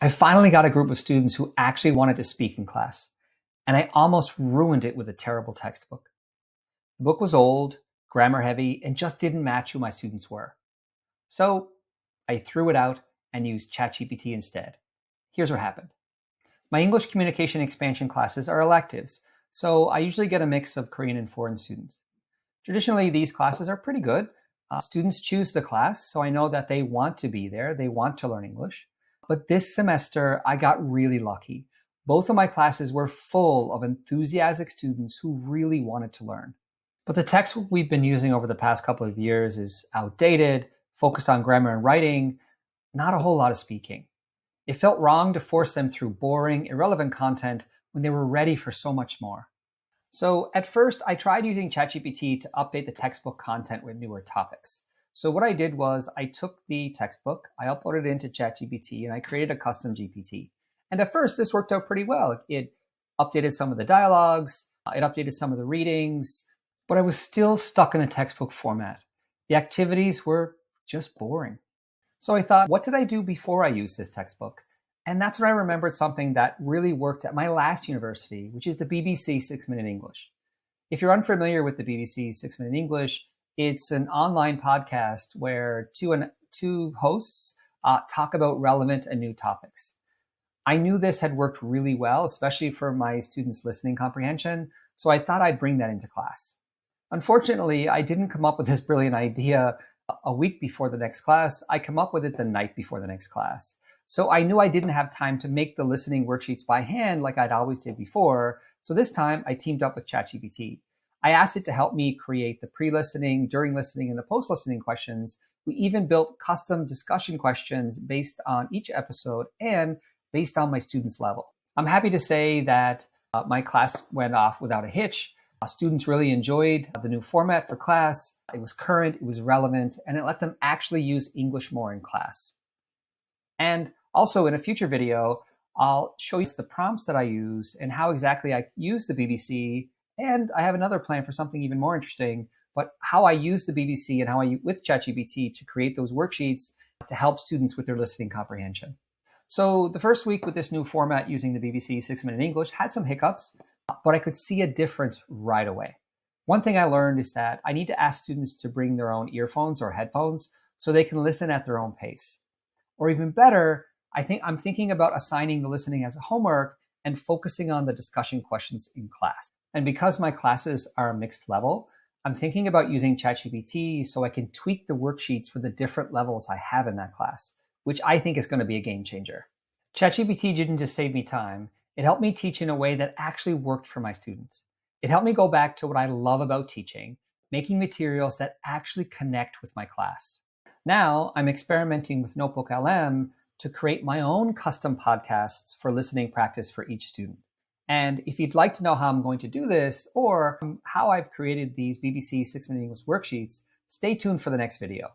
I finally got a group of students who actually wanted to speak in class, and I almost ruined it with a terrible textbook. The book was old, grammar heavy, and just didn't match who my students were. So I threw it out and used ChatGPT instead. Here's what happened. My English communication expansion classes are electives, so I usually get a mix of Korean and foreign students. Traditionally, these classes are pretty good. Students choose the class, so I know that they want to be there, they want to learn English. But this semester, I got really lucky. Both of my classes were full of enthusiastic students who really wanted to learn. But the textbook we've been using over the past couple of years is outdated, focused on grammar and writing, not a whole lot of speaking. It felt wrong to force them through boring, irrelevant content when they were ready for so much more. So at first, I tried using ChatGPT to update the textbook content with newer topics. So what I did was I took the textbook, I uploaded it into ChatGPT, and I created a custom GPT. And at first, this worked out pretty well. It updated some of the dialogues, it updated some of the readings, but I was still stuck in the textbook format. The activities were just boring. So I thought, what did I do before I used this textbook? And that's when I remembered something that really worked at my last university, which is the BBC 6-Minute English. If you're unfamiliar with the BBC 6-Minute English, it's an online podcast where two hosts talk about relevant and new topics. I knew this had worked really well, especially for my students' listening comprehension, so I thought I'd bring that into class. Unfortunately, I didn't come up with this brilliant idea a week before the next class. I come up with it the night before the next class. So I knew I didn't have time to make the listening worksheets by hand like I'd always did before. So this time I teamed up with ChatGPT. I asked it to help me create the pre-listening, during listening, and the post-listening questions. We even built custom discussion questions based on each episode and based on my students' level. I'm happy to say that my class went off without a hitch. Students really enjoyed the new format for class. It was current, it was relevant, and it let them actually use English more in class. And also in a future video, I'll show you the prompts that I use and how exactly I use the BBC. And I have another plan for something even more interesting, but how I use the BBC and how I, with ChatGPT, to create those worksheets to help students with their listening comprehension. So the first week with this new format using the BBC 6-Minute English had some hiccups, but I could see a difference right away. One thing I learned is that I need to ask students to bring their own earphones or headphones so they can listen at their own pace. Or even better, I'm thinking about assigning the listening as a homework and focusing on the discussion questions in class. And because my classes are a mixed level, I'm thinking about using ChatGPT so I can tweak the worksheets for the different levels I have in that class, which I think is going to be a game changer. ChatGPT didn't just save me time, it helped me teach in a way that actually worked for my students. It helped me go back to what I love about teaching, making materials that actually connect with my class. Now I'm experimenting with Notebook LM to create my own custom podcasts for listening practice for each student. And if you'd like to know how I'm going to do this or how I've created these BBC 6-Minute English worksheets, stay tuned for the next video.